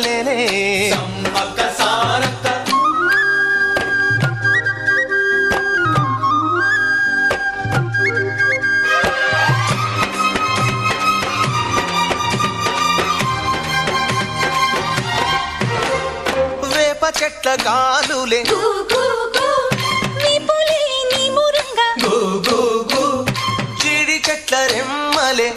మల్లెలే సమ్మక్క సారక్క వేప చెట్ల గాలులే go go go జీడి చెట్ల రెమ్మలే